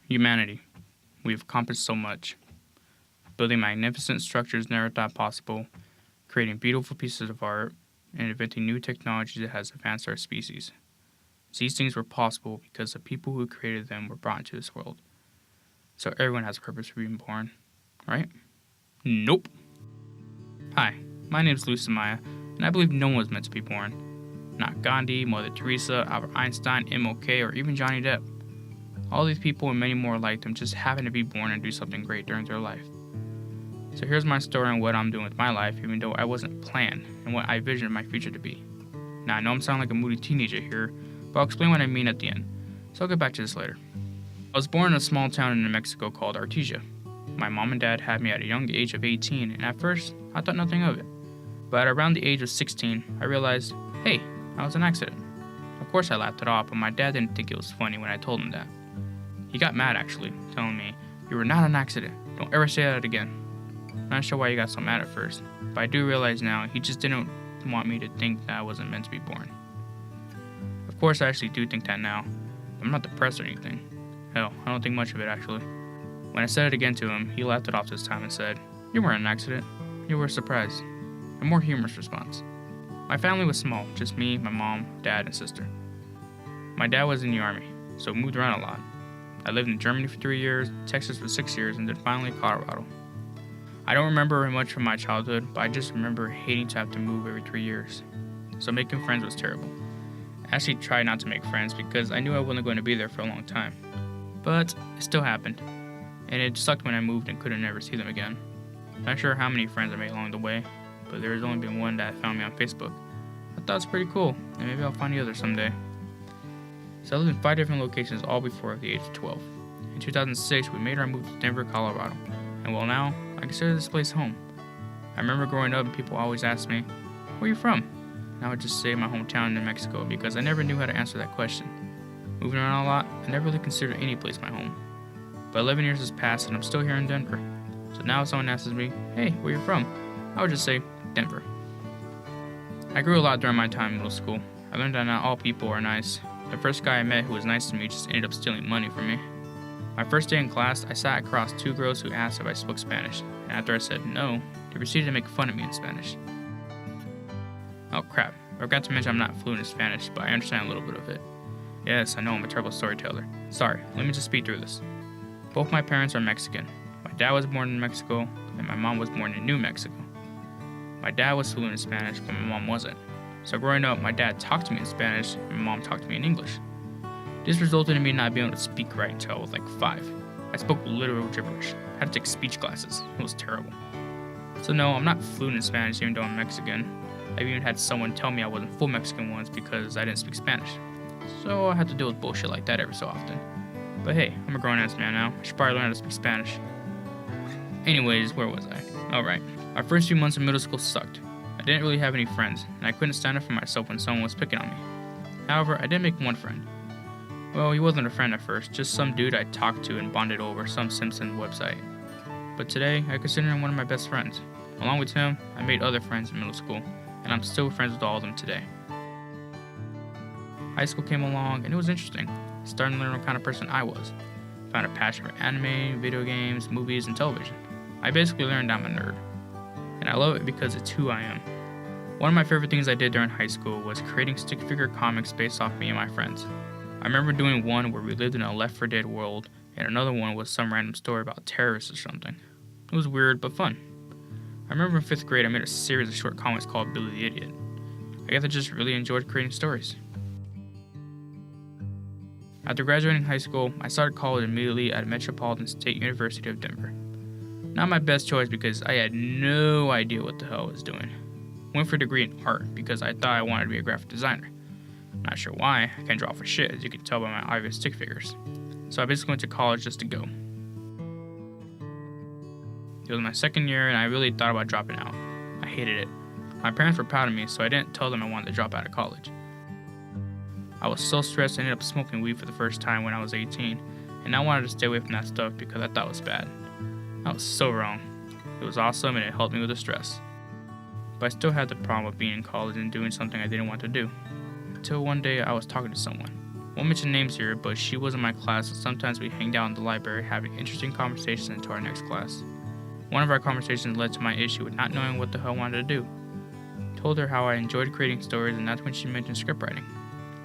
Humanity. We've accomplished so much. Building magnificent structures never thought possible, creating beautiful pieces of art, and inventing new technology that has advanced our species. These things were possible because the people who created them were brought into this world. So everyone has a purpose for being born, right? Nope. Hi, my name is Amaya, and I believe no one was meant to be born. Not Gandhi, Mother Teresa, Albert Einstein, MLK, or even Johnny Depp. All these people and many more like them just happen to be born and do something great during their life. So here's my story on what I'm doing with my life, even though I wasn't planned, and what I envisioned my future to be. Now I know I'm sounding like a moody teenager here, but I'll explain what I mean at the end, so I'll get back to this later. I was born in a small town in New Mexico called Artesia. My mom and dad had me at a young age of 18, and at first, I thought nothing of it. But at around the age of 16, I realized, hey, I was an accident. Of course I laughed it off, but my dad didn't think it was funny when I told him that. He got mad actually, telling me, "You were not an accident. Don't ever say that again." I'm not sure why he got so mad at first, but I do realize now he just didn't want me to think that I wasn't meant to be born. Of course I actually do think that now. I'm not depressed or anything. Hell, I don't think much of it actually. When I said it again to him, he laughed it off this time and said, "You weren't an accident. You were a surprise." A more humorous response. My family was small, just me, my mom, dad, and sister. My dad was in the army, so moved around a lot. I lived in Germany for 3 years, Texas for 6 years, and then finally Colorado. I don't remember very much from my childhood, but I just remember hating to have to move every 3 years. So making friends was terrible. I actually tried not to make friends because I knew I wasn't going to be there for a long time. But it still happened, and it sucked when I moved and couldn't ever see them again. Not sure how many friends I made along the way, but there's only been one that found me on Facebook. I thought it was pretty cool, and maybe I'll find the other someday. So I lived in 5 different locations all before the age of 12. In 2006, we made our move to Denver, Colorado, and well now, I consider this place home. I remember growing up and people always asked me, "Where are you from?" And I would just say my hometown in New Mexico because I never knew how to answer that question. Moving around a lot, I never really considered any place my home. But 11 years has passed and I'm still here in Denver. So now if someone asks me, "Hey, where are you from?" I would just say, Denver. I grew a lot during my time in middle school. I learned that not all people are nice. The first guy I met who was nice to me just ended up stealing money from me. My first day in class, I sat across 2 girls who asked if I spoke Spanish, and after I said no, they proceeded to make fun of me in Spanish. Oh crap, I forgot to mention I'm not fluent in Spanish, but I understand a little bit of it. Yes, I know I'm a terrible storyteller. Sorry, let me just speed through this. Both my parents are Mexican. My dad was born in Mexico, and my mom was born in New Mexico. My dad was fluent in Spanish, but my mom wasn't. So growing up, my dad talked to me in Spanish, and my mom talked to me in English. This resulted in me not being able to speak right until I was like 5. I spoke literal gibberish. I had to take speech classes. It was terrible. So no, I'm not fluent in Spanish even though I'm Mexican. I've even had someone tell me I wasn't full Mexican once because I didn't speak Spanish. So I had to deal with bullshit like that every so often. But hey, I'm a grown-ass man now. I should probably learn how to speak Spanish. Anyways, where was I? Alright, our first few months of middle school sucked. I didn't really have any friends, and I couldn't stand up for myself when someone was picking on me. However, I did make one friend. Well, he wasn't a friend at first, just some dude I talked to and bonded over some Simpson website. But today, I consider him one of my best friends. Along with him, I made other friends in middle school, and I'm still friends with all of them today. High school came along, and it was interesting. Starting to learn what kind of person I was. Found a passion for anime, video games, movies, and television. I basically learned I'm a nerd. And I love it because it's who I am. One of my favorite things I did during high school was creating stick figure comics based off me and my friends. I remember doing one where we lived in a Left 4 Dead world, and another one was some random story about terrorists or something. It was weird, but fun. I remember in 5th grade I made a series of short comics called Billy the Idiot. I guess I just really enjoyed creating stories. After graduating high school, I started college immediately at Metropolitan State University of Denver. Not my best choice because I had no idea what the hell I was doing. Went for a degree in art because I thought I wanted to be a graphic designer. Not sure why, I can't draw for shit as you can tell by my obvious stick figures. So I basically went to college just to go. It was my second year and I really thought about dropping out. I hated it. My parents were proud of me, so I didn't tell them I wanted to drop out of college. I was so stressed I ended up smoking weed for the first time when I was 18, and I wanted to stay away from that stuff because I thought it was bad. I was so wrong. It was awesome and it helped me with the stress. But I still had the problem of being in college and doing something I didn't want to do. Until one day I was talking to someone. Won't mention names here, but she was in my class, and sometimes we hanged out in the library having interesting conversations into our next class. One of our conversations led to my issue with not knowing what the hell I wanted to do. Told her how I enjoyed creating stories, and that's when she mentioned scriptwriting.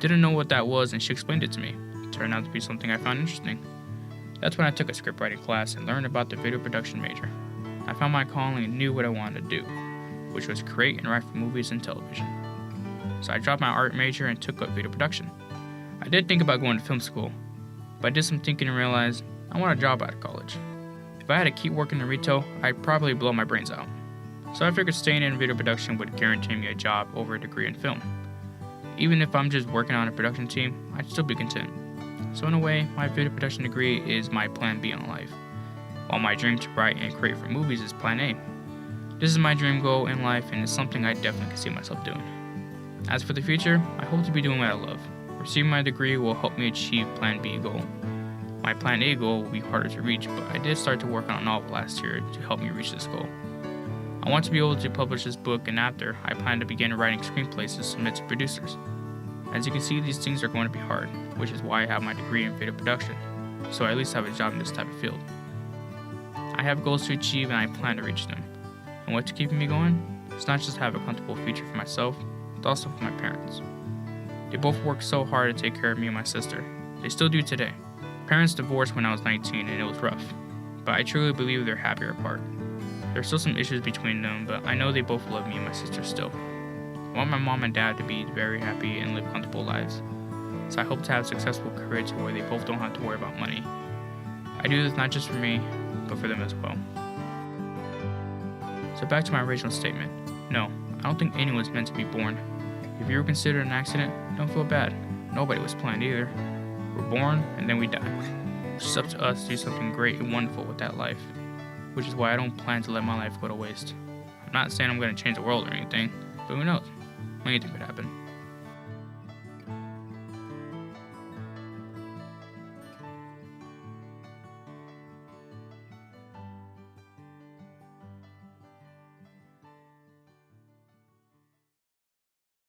Didn't know what that was, and she explained it to me. It turned out to be something I found interesting. That's when I took a scriptwriting class and learned about the video production major. I found my calling and knew what I wanted to do, which was create and write for movies and television. So I dropped my art major and took up video production. I did think about going to film school, but I did some thinking and realized I want a job out of college. If I had to keep working in retail, I'd probably blow my brains out. So I figured staying in video production would guarantee me a job over a degree in film. Even if I'm just working on a production team, I'd still be content. So in a way, my video production degree is my plan B in life, while my dream to write and create for movies is plan A. This is my dream goal in life, and it's something I definitely can see myself doing. As for the future, I hope to be doing what I love. Receiving my degree will help me achieve plan B goal. My plan A goal will be harder to reach, but I did start to work on a novel last year to help me reach this goal. I want to be able to publish this book, and after, I plan to begin writing screenplays to submit to producers. As you can see, these things are going to be hard, which is why I have my degree in video production, so I at least have a job in this type of field. I have goals to achieve, and I plan to reach them. And what's keeping me going? It's not just to have a comfortable future for myself, but also for my parents. They both worked so hard to take care of me and my sister. They still do today. Parents divorced when I was 19 and it was rough, but I truly believe they're happier apart. There are still some issues between them, but I know they both love me and my sister still. I want my mom and dad to be very happy and live comfortable lives, so I hope to have a successful career to where they both don't have to worry about money. I do this not just for me, but for them as well. So back to my original statement. No, I don't think anyone's meant to be born. If you were considered an accident, don't feel bad. Nobody was planned either. We're born and then we die. It's just up to us to do something great and wonderful with that life, which is why I don't plan to let my life go to waste. I'm not saying I'm going to change the world or anything, but who knows? Anything could happen.